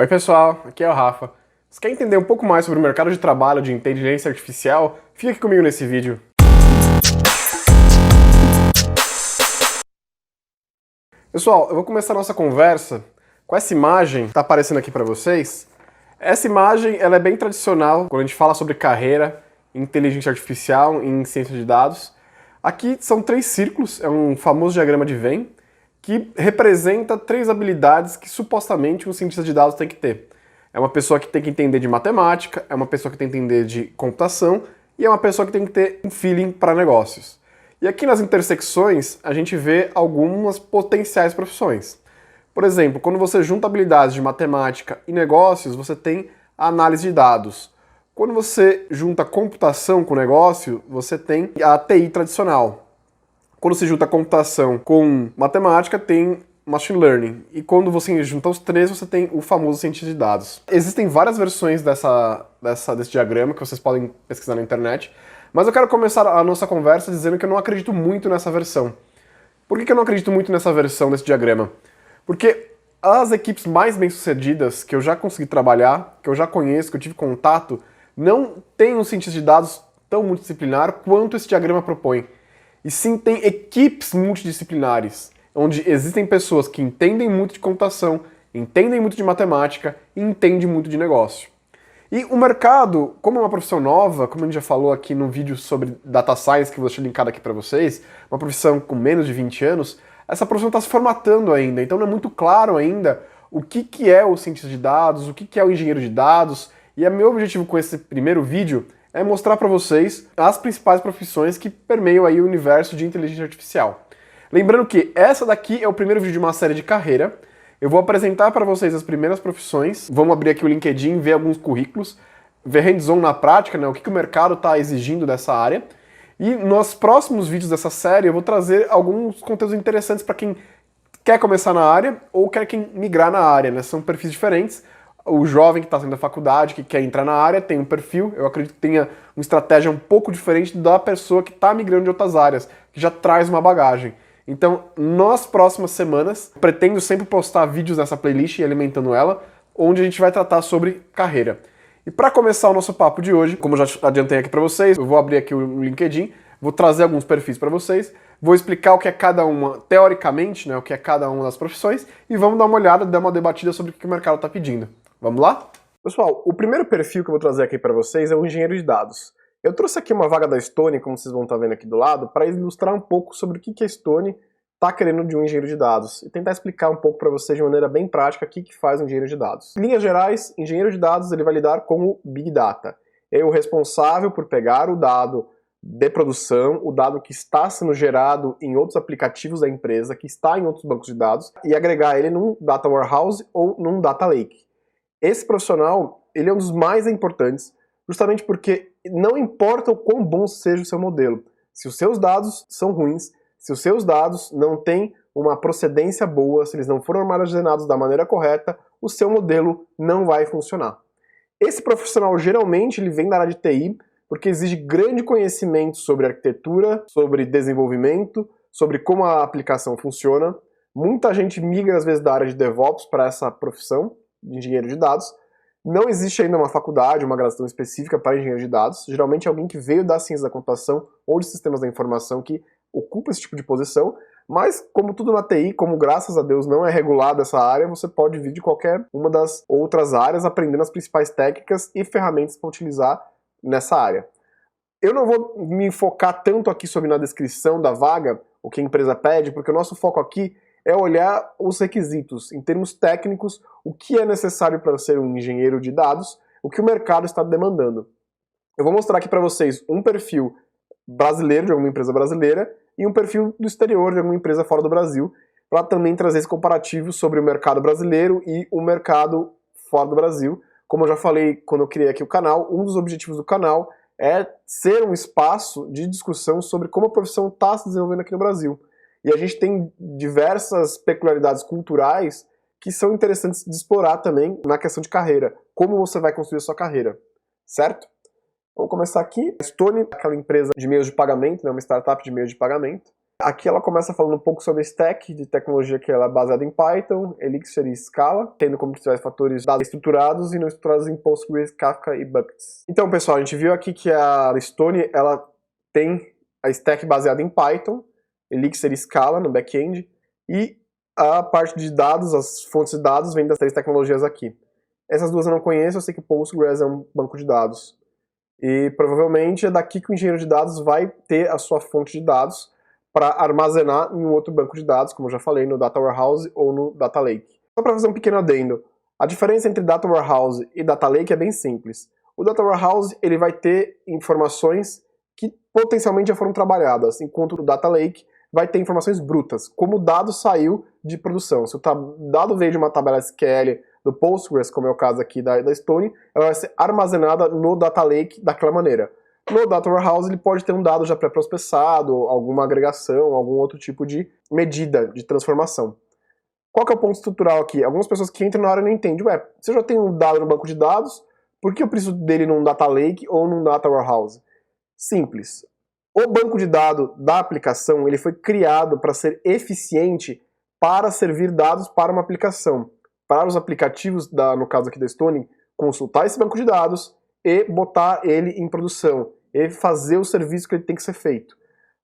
Oi pessoal, aqui é o Rafa. Você quer entender um pouco mais sobre o mercado de trabalho de inteligência artificial? Fica aqui comigo nesse vídeo. Pessoal, eu vou começar a nossa conversa com essa imagem que está aparecendo aqui para vocês. Essa imagem ela é bem tradicional quando a gente fala sobre carreira em inteligência artificial, em ciência de dados. Aqui são 3 círculos, é um famoso diagrama de Venn, que representa 3 habilidades que supostamente um cientista de dados tem que ter. É uma pessoa que tem que entender de matemática, é uma pessoa que tem que entender de computação e é uma pessoa que tem que ter um feeling para negócios. E aqui nas intersecções a gente vê algumas potenciais profissões. Por exemplo, quando você junta habilidades de matemática e negócios, você tem a análise de dados. Quando você junta computação com negócio, você tem a TI tradicional. Quando se junta computação com matemática, tem machine learning. E quando você junta os 3, você tem o famoso cientista de dados. Existem várias versões desse diagrama que vocês podem pesquisar na internet, mas eu quero começar a nossa conversa dizendo que eu não acredito muito nessa versão. Por que eu não acredito muito nessa versão desse diagrama? Porque as equipes mais bem-sucedidas que eu já consegui trabalhar, que eu já conheço, que eu tive contato, não têm um cientista de dados tão multidisciplinar quanto esse diagrama propõe. E sim tem equipes multidisciplinares, onde existem pessoas que entendem muito de computação, entendem muito de matemática e entendem muito de negócio. E o mercado, como é uma profissão nova, como a gente já falou aqui no vídeo sobre Data Science, que eu vou deixar linkado aqui para vocês, uma profissão com menos de 20 anos, essa profissão está se formatando ainda, então não é muito claro ainda o que é o cientista de dados, o que é o engenheiro de dados, e meu objetivo com esse primeiro vídeo é mostrar para vocês as principais profissões que permeiam aí o universo de inteligência artificial. Lembrando que essa daqui é o primeiro vídeo de uma série de carreira. Eu vou apresentar para vocês as primeiras profissões, vamos abrir aqui o LinkedIn, ver alguns currículos, ver hands-on na prática, né, o que o mercado está exigindo dessa área. E nos próximos vídeos dessa série eu vou trazer alguns conteúdos interessantes para quem quer começar na área ou quer migrar na área, né? São perfis diferentes. O jovem que está saindo da faculdade, que quer entrar na área, tem um perfil, eu acredito que tenha uma estratégia um pouco diferente da pessoa que está migrando de outras áreas, que já traz uma bagagem. Então, nas próximas semanas, pretendo sempre postar vídeos nessa playlist e alimentando ela, onde a gente vai tratar sobre carreira. E para começar o nosso papo de hoje, como eu já adiantei aqui para vocês, eu vou abrir aqui o LinkedIn, vou trazer alguns perfis para vocês, vou explicar o que é cada uma, teoricamente, né, o que é cada uma das profissões, e vamos dar uma olhada, dar uma debatida sobre o que o mercado está pedindo. Vamos lá? Pessoal, o primeiro perfil que eu vou trazer aqui para vocês é o engenheiro de dados. Eu trouxe aqui uma vaga da Stone, como vocês vão estar vendo aqui do lado, para ilustrar um pouco sobre o que a Stone está querendo de um engenheiro de dados e tentar explicar um pouco para vocês de maneira bem prática o que faz um engenheiro de dados. Em linhas gerais, engenheiro de dados ele vai lidar com o Big Data. É o responsável por pegar o dado de produção, o dado que está sendo gerado em outros aplicativos da empresa, que está em outros bancos de dados, e agregar ele num Data Warehouse ou num Data Lake. Esse profissional, ele é um dos mais importantes, justamente porque não importa o quão bom seja o seu modelo, se os seus dados são ruins, se os seus dados não têm uma procedência boa, se eles não foram armazenados da maneira correta, o seu modelo não vai funcionar. Esse profissional, geralmente, ele vem da área de TI, porque exige grande conhecimento sobre arquitetura, sobre desenvolvimento, sobre como a aplicação funciona. Muita gente migra, às vezes, da área de DevOps para essa profissão de engenheiro de dados. Não existe ainda uma faculdade, uma graduação específica para engenheiro de dados. Geralmente é alguém que veio da ciência da computação ou de sistemas da informação que ocupa esse tipo de posição, mas como tudo na TI, como graças a Deus não é regulada essa área, você pode vir de qualquer uma das outras áreas aprendendo as principais técnicas e ferramentas para utilizar nessa área. Eu não vou me focar tanto aqui sobre na descrição da vaga, o que a empresa pede, porque o nosso foco aqui é olhar os requisitos, em termos técnicos, o que é necessário para ser um engenheiro de dados, o que o mercado está demandando. Eu vou mostrar aqui para vocês um perfil brasileiro, de alguma empresa brasileira, e um perfil do exterior, de alguma empresa fora do Brasil, para também trazer esse comparativo sobre o mercado brasileiro e o mercado fora do Brasil. Como eu já falei quando eu criei aqui o canal, um dos objetivos do canal é ser um espaço de discussão sobre como a profissão está se desenvolvendo aqui no Brasil. E a gente tem diversas peculiaridades culturais que são interessantes de explorar também na questão de carreira. Como você vai construir a sua carreira, certo? Vamos começar aqui. A Stone, aquela empresa de meios de pagamento, né, uma startup de meios de pagamento. Aqui ela começa falando um pouco sobre stack de tecnologia que ela é baseada em Python, Elixir e Scala, tendo como principais fatores dados estruturados e não estruturados em Postgres, Kafka e Buckets. Então, pessoal, a gente viu aqui que a Stone ela tem a stack baseada em Python, Elixir e Scala no back-end, e a parte de dados, as fontes de dados, vêm das 3 tecnologias aqui. Essas duas eu não conheço, eu sei que Postgres é um banco de dados. E provavelmente é daqui que o engenheiro de dados vai ter a sua fonte de dados para armazenar em um outro banco de dados, como eu já falei, no Data Warehouse ou no Data Lake. Só para fazer um pequeno adendo, a diferença entre Data Warehouse e Data Lake é bem simples. O Data Warehouse ele vai ter informações que potencialmente já foram trabalhadas, enquanto o Data Lake vai ter informações brutas, como o dado saiu de produção. Se o dado veio de uma tabela SQL do Postgres, como é o caso aqui da Stone, ela vai ser armazenada no Data Lake daquela maneira. No Data Warehouse ele pode ter um dado já pré-processado, alguma agregação, algum outro tipo de medida de transformação. Qual que é o ponto estrutural aqui? Algumas pessoas que entram na área não entendem. Ué, se eu já tenho um dado no banco de dados, por que eu preciso dele num Data Lake ou num Data Warehouse? Simples. O banco de dados da aplicação ele foi criado para ser eficiente para servir dados para uma aplicação. Para os aplicativos, no caso aqui da Stone, consultar esse banco de dados e botar ele em produção, e fazer o serviço que ele tem que ser feito.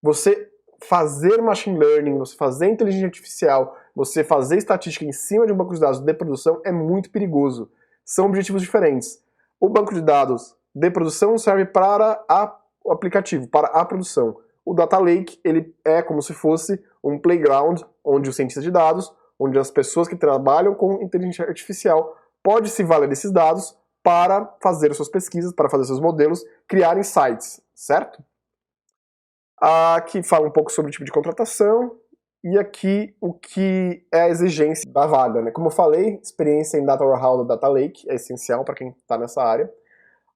Você fazer machine learning, você fazer inteligência artificial, você fazer estatística em cima de um banco de dados de produção é muito perigoso. São objetivos diferentes. O banco de dados de produção serve para o aplicativo, para a produção. O Data Lake ele é como se fosse um playground onde os cientistas de dados, onde as pessoas que trabalham com inteligência artificial podem se valer desses dados para fazer suas pesquisas, para fazer seus modelos, criar insights, certo? Aqui fala um pouco sobre o tipo de contratação e aqui o que é a exigência da vaga, né? Como eu falei, experiência em Data Warehouse ou Data Lake é essencial para quem está nessa área.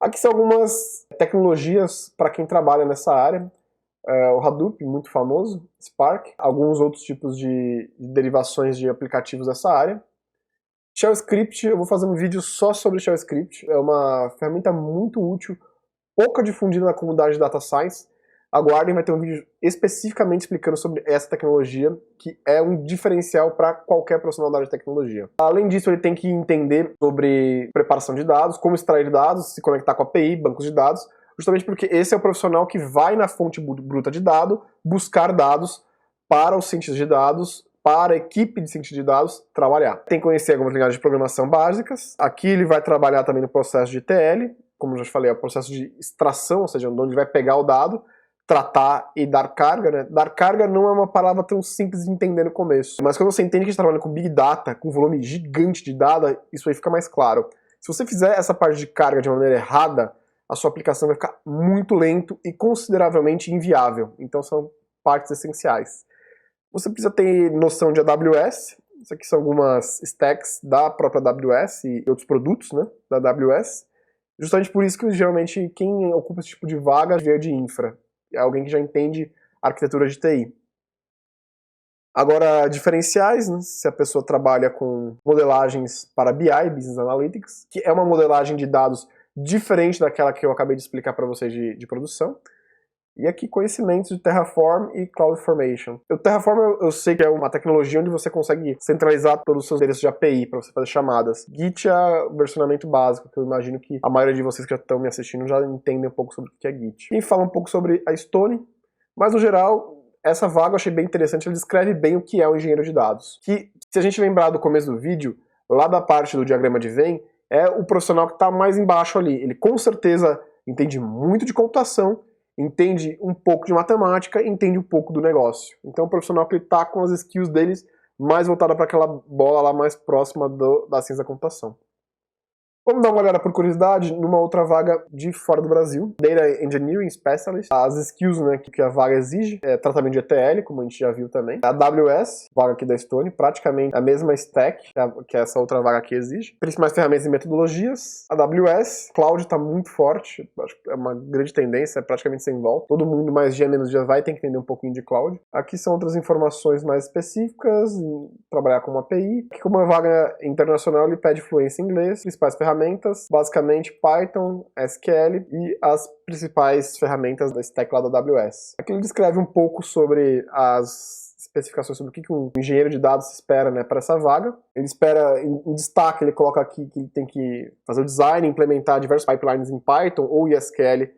Aqui são algumas tecnologias para quem trabalha nessa área. O Hadoop, muito famoso, Spark, alguns outros tipos de derivações de aplicativos dessa área. Shell Script, eu vou fazer um vídeo só sobre Shell Script, é uma ferramenta muito útil, pouco difundida na comunidade de Data Science. Aguardem, vai ter um vídeo especificamente explicando sobre essa tecnologia, que é um diferencial para qualquer profissional da área de tecnologia. Além disso, ele tem que entender sobre preparação de dados, como extrair dados, se conectar com a API, bancos de dados, justamente porque esse é o profissional que vai na fonte bruta de dado buscar dados para os cientistas de dados, para a equipe de cientista de dados trabalhar. Tem que conhecer algumas linguagens de programação básicas. Aqui ele vai trabalhar também no processo de ETL, como eu já falei, é o processo de extração, ou seja, onde ele vai pegar o dado, tratar e dar carga, né? Dar carga não é uma palavra tão simples de entender no começo, mas quando você entende que a gente trabalha com Big Data, com volume gigante de dados, isso aí fica mais claro. Se você fizer essa parte de carga de uma maneira errada, a sua aplicação vai ficar muito lento e consideravelmente inviável. Então são partes essenciais. Você precisa ter noção de AWS, isso aqui são algumas stacks da própria AWS e outros produtos, né, da AWS. Justamente por isso que geralmente quem ocupa esse tipo de vaga veio de infra. É alguém que já entende arquitetura de TI. Agora, diferenciais, né, se a pessoa trabalha com modelagens para BI, Business Analytics, que é uma modelagem de dados diferente daquela que eu acabei de explicar para vocês de produção. E aqui conhecimentos de Terraform e CloudFormation. O Terraform eu sei que é uma tecnologia onde você consegue centralizar todos os seus endereços de API para você fazer chamadas. Git é o versionamento básico, que eu imagino que a maioria de vocês que já estão me assistindo já entendem um pouco sobre o que é Git. E fala um pouco sobre a Stone, mas no geral, essa vaga eu achei bem interessante, ela descreve bem o que é o engenheiro de dados. Que, se a gente lembrar do começo do vídeo, lá da parte do diagrama de Venn, é o profissional que está mais embaixo ali. Ele com certeza entende muito de computação, entende um pouco de matemática, entende um pouco do negócio. Então o profissional que está com as skills deles mais voltada para aquela bola lá mais próxima da ciência da computação. Vamos dar uma olhada por curiosidade numa outra vaga de fora do Brasil, Data Engineering Specialist. As skills, né, que a vaga exige é tratamento de ETL, como a gente já viu também. A AWS, vaga aqui da Stone, praticamente a mesma stack que essa outra vaga aqui exige. Principais ferramentas e metodologias. A AWS, Cloud está muito forte, acho que é uma grande tendência, é praticamente sem volta. Todo mundo mais dia menos dia vai ter que entender um pouquinho de Cloud. Aqui são outras informações mais específicas, trabalhar com uma API. Aqui como uma vaga internacional ele pede fluência em inglês, principais ferramentas ferramentas, basicamente Python, SQL e as principais ferramentas da stack lá da AWS. Aqui ele descreve um pouco sobre as especificações sobre o que um engenheiro de dados espera, né, para essa vaga. Ele espera, em destaque, ele coloca aqui que ele tem que fazer o design, implementar diversos pipelines em Python ou SQL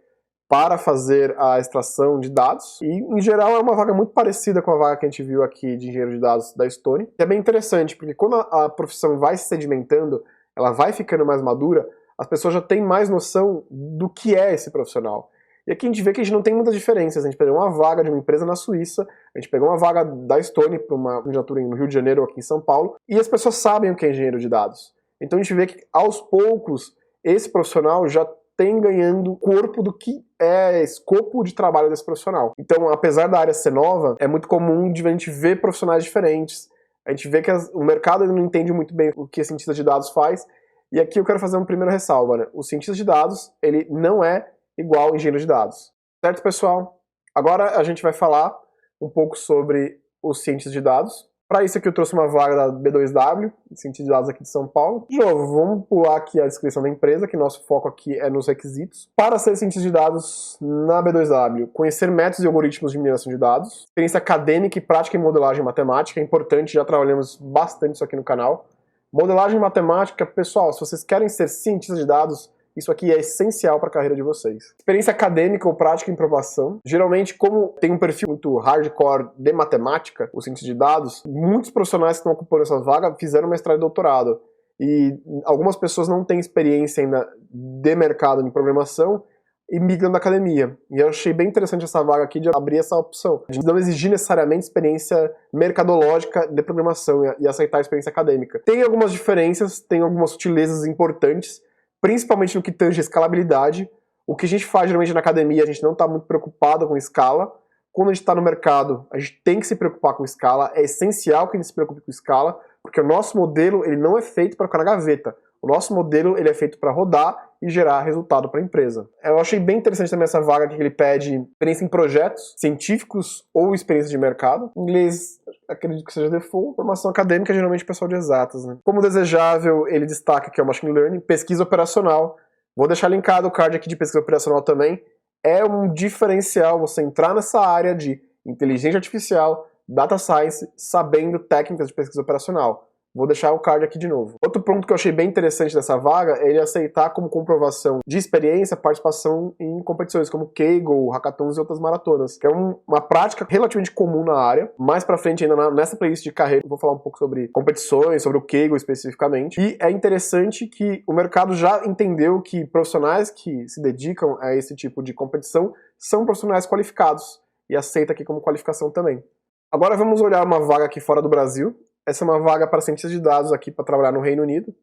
para fazer a extração de dados. E, em geral, é uma vaga muito parecida com a vaga que a gente viu aqui de engenheiro de dados da Stone. É bem interessante, porque quando a profissão vai se sedimentando, ela vai ficando mais madura, as pessoas já têm mais noção do que é esse profissional. E aqui a gente vê que a gente não tem muitas diferenças. A gente pegou uma vaga de uma empresa na Suíça, a gente pegou uma vaga da Stone para uma candidatura no Rio de Janeiro ou aqui em São Paulo, e as pessoas sabem o que é engenheiro de dados. Então a gente vê que, aos poucos, esse profissional já tem ganhando corpo do que é escopo de trabalho desse profissional. Então, apesar da área ser nova, é muito comum de a gente ver profissionais diferentes. A gente vê que o mercado não entende muito bem o que a cientista de dados faz. E aqui eu quero fazer uma primeira ressalva, né? O cientista de dados, ele não é igual ao engenheiro de dados. Certo, pessoal? Agora a gente vai falar um pouco sobre os cientistas de dados. Para isso aqui eu trouxe uma vaga da B2W, cientista de dados aqui de São Paulo. De novo, vamos pular aqui a descrição da empresa, que nosso foco aqui é nos requisitos. Para ser cientista de dados na B2W, conhecer métodos e algoritmos de mineração de dados, experiência acadêmica e prática em modelagem matemática, é importante, já trabalhamos bastante isso aqui no canal. Modelagem matemática, pessoal, se vocês querem ser cientistas de dados, isso aqui é essencial para a carreira de vocês. Experiência acadêmica ou prática em programação. Geralmente, como tem um perfil muito hardcore de matemática, o cientista de dados, muitos profissionais que estão ocupando essa vaga fizeram mestrado e doutorado. E algumas pessoas não têm experiência ainda de mercado de programação e migram da academia. E eu achei bem interessante essa vaga aqui de abrir essa opção, de não exigir necessariamente experiência mercadológica de programação e aceitar a experiência acadêmica. Tem algumas diferenças, tem algumas sutilezas importantes, principalmente no que tange a escalabilidade. O que a gente faz geralmente na academia, a gente não está muito preocupado com escala. Quando a gente está no mercado, a gente tem que se preocupar com escala. É essencial que a gente se preocupe com escala, porque o nosso modelo ele não é feito para ficar na gaveta. O nosso modelo ele é feito para rodar e gerar resultado para a empresa. Eu achei bem interessante também essa vaga que ele pede experiência em projetos científicos ou experiência de mercado. Em inglês, acredito que seja default. Formação acadêmica, geralmente pessoal de exatas, né? Como desejável, ele destaca que é o Machine Learning, pesquisa operacional. Vou deixar linkado o card aqui de pesquisa operacional também. É um diferencial você entrar nessa área de inteligência artificial, data science, sabendo técnicas de pesquisa operacional. Vou deixar o card aqui de novo. Outro ponto que eu achei bem interessante dessa vaga é ele aceitar como comprovação de experiência participação em competições como Kaggle, hackathons e outras maratonas, que é uma prática relativamente comum na área. Mais pra frente, ainda nessa playlist de carreira, eu vou falar um pouco sobre competições, sobre o Kaggle especificamente. E é interessante que o mercado já entendeu que profissionais que se dedicam a esse tipo de competição são profissionais qualificados e aceita aqui como qualificação também. Agora vamos olhar uma vaga aqui fora do Brasil. Essa é uma vaga para cientistas de dados aqui para trabalhar no Reino Unido.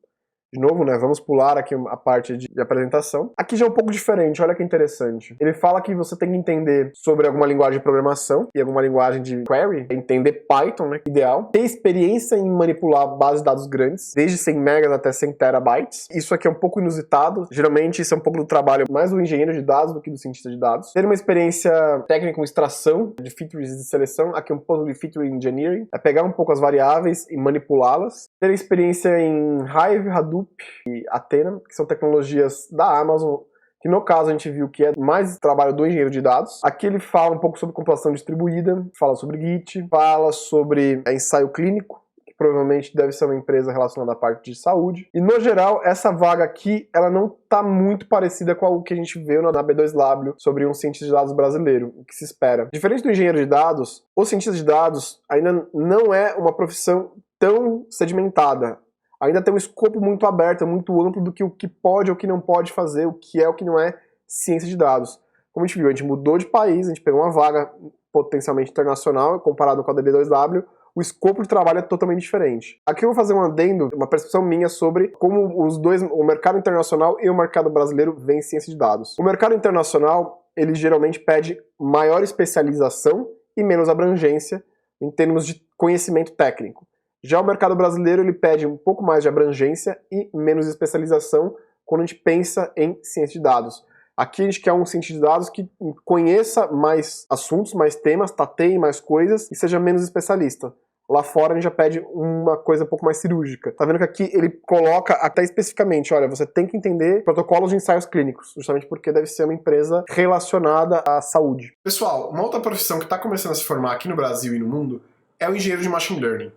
De novo, né, vamos pular aqui a parte de apresentação. Aqui já é um pouco diferente, olha que interessante. Ele fala que você tem que entender sobre alguma linguagem de programação e alguma linguagem de query, entender Python, né, ideal. Ter experiência em manipular bases de dados grandes, desde 100 megas até 100 terabytes. Isso aqui é um pouco inusitado. Geralmente isso é um pouco do trabalho mais do engenheiro de dados do que do cientista de dados. Ter uma experiência técnica com extração de features de seleção, aqui um pouco de feature engineering, é pegar um pouco as variáveis e manipulá-las. Ter experiência em Hive, Hadoop e Athena, que são tecnologias da Amazon, que no caso a gente viu que é mais trabalho do engenheiro de dados. Aqui ele fala um pouco sobre computação distribuída, fala sobre Git, fala sobre ensaio clínico, que provavelmente deve ser uma empresa relacionada à parte de saúde. E no geral, essa vaga aqui, ela não está muito parecida com o que a gente viu na B2W sobre um cientista de dados brasileiro, o que se espera. Diferente do engenheiro de dados, o cientista de dados ainda não é uma profissão tão sedimentada. Ainda tem um escopo muito aberto, muito amplo do que o que pode ou o que não pode fazer, o que é ou o que não é ciência de dados. Como a gente viu, a gente mudou de país, a gente pegou uma vaga potencialmente internacional, comparado com a da B2W, o escopo de trabalho é totalmente diferente. Aqui eu vou fazer um adendo, uma percepção minha sobre como os dois, o mercado internacional e o mercado brasileiro veem ciência de dados. O mercado internacional, ele geralmente pede maior especialização e menos abrangência em termos de conhecimento técnico. Já o mercado brasileiro ele pede um pouco mais de abrangência e menos especialização quando a gente pensa em ciência de dados. Aqui a gente quer um cientista de dados que conheça mais assuntos, mais temas, tateie mais coisas e seja menos especialista. Lá fora a gente já pede uma coisa um pouco mais cirúrgica. Tá vendo que aqui ele coloca até especificamente, olha, você tem que entender protocolos de ensaios clínicos, justamente porque deve ser uma empresa relacionada à saúde. Pessoal, uma outra profissão que está começando a se formar aqui no Brasil e no mundo é o engenheiro de machine learning.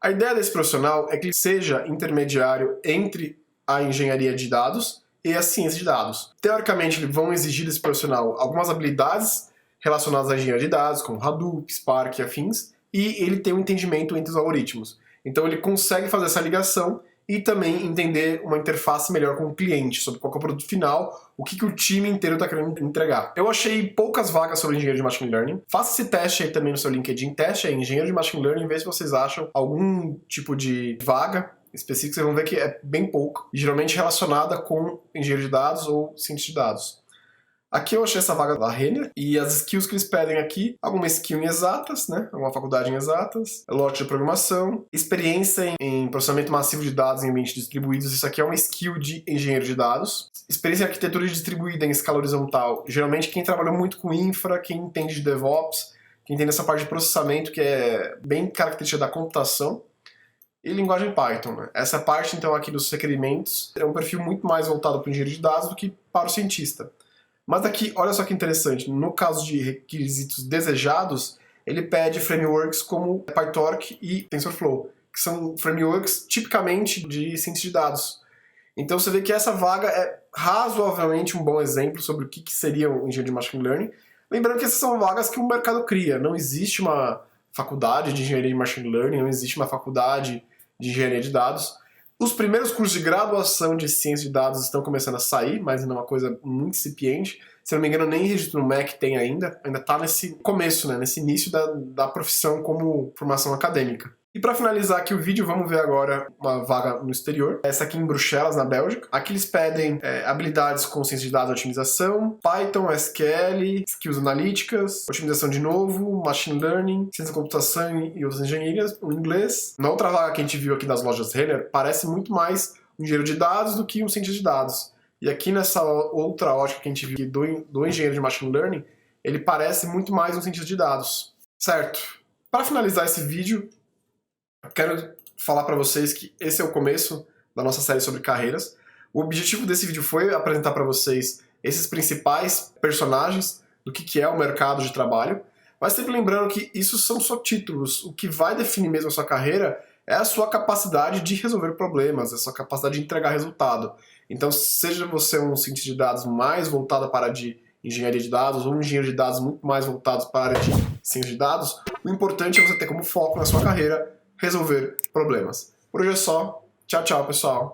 A ideia desse profissional é que ele seja intermediário entre a engenharia de dados e a ciência de dados. Teoricamente, eles vão exigir desse profissional algumas habilidades relacionadas à engenharia de dados, como Hadoop, Spark e afins, e ele tem um entendimento entre os algoritmos. Então ele consegue fazer essa ligação e também entender uma interface melhor com o cliente, sobre qual é o produto final, o que o time inteiro está querendo entregar. Eu achei poucas vagas sobre engenheiro de machine learning. Faça esse teste aí também no seu LinkedIn, teste aí engenheiro de machine learning, vê se vocês acham algum tipo de vaga específico, vocês vão ver que é bem pouco, geralmente relacionada com engenheiro de dados ou cientista de dados. Aqui eu achei essa vaga da Renner, e as skills que eles pedem aqui, alguma skill em exatas, né? Alguma faculdade em exatas, lote de programação, experiência em processamento massivo de dados em ambientes distribuídos, isso aqui é uma skill de engenheiro de dados. Experiência em arquitetura distribuída em escala horizontal, geralmente quem trabalhou muito com infra, quem entende de DevOps, quem entende essa parte de processamento que é bem característica da computação. E linguagem Python, né? Essa parte, então, aqui dos requerimentos é um perfil muito mais voltado para o engenheiro de dados do que para o cientista. Mas aqui, olha só que interessante, no caso de requisitos desejados, ele pede frameworks como PyTorch e TensorFlow, que são frameworks tipicamente de ciência de dados. Então você vê que essa vaga é razoavelmente um bom exemplo sobre o que seria o engenheiro de machine learning. Lembrando que essas são vagas que o mercado cria, não existe uma faculdade de engenharia de machine learning, não existe uma faculdade de engenharia de dados. Os primeiros cursos de graduação de ciência de dados estão começando a sair, mas ainda é uma coisa muito incipiente. Se não me engano, nem registro no MEC tem ainda está nesse começo, né, nesse início da profissão como formação acadêmica. E para finalizar aqui o vídeo, vamos ver agora uma vaga no exterior. Essa aqui em Bruxelas, na Bélgica. Aqui eles pedem habilidades com ciência de dados e otimização, Python, SQL, skills analíticas, otimização de novo, machine learning, ciência da computação e outras engenharias, o inglês. Na outra vaga que a gente viu aqui das lojas Renner, parece muito mais um engenheiro de dados do que um cientista de dados. E aqui nessa outra ótica que a gente viu do engenheiro de machine learning, ele parece muito mais um cientista de dados. Certo? Para finalizar esse vídeo, eu quero falar para vocês que esse é o começo da nossa série sobre carreiras. O objetivo desse vídeo foi apresentar para vocês esses principais personagens do que é o mercado de trabalho, mas sempre lembrando que isso são só títulos. O que vai definir mesmo a sua carreira é a sua capacidade de resolver problemas, a sua capacidade de entregar resultado. Então, seja você um cientista de dados mais voltado para a área de engenharia de dados ou um engenheiro de dados muito mais voltado para a área de ciência de dados, o importante é você ter como foco na sua carreira resolver problemas. Por hoje é só. Tchau, tchau, pessoal.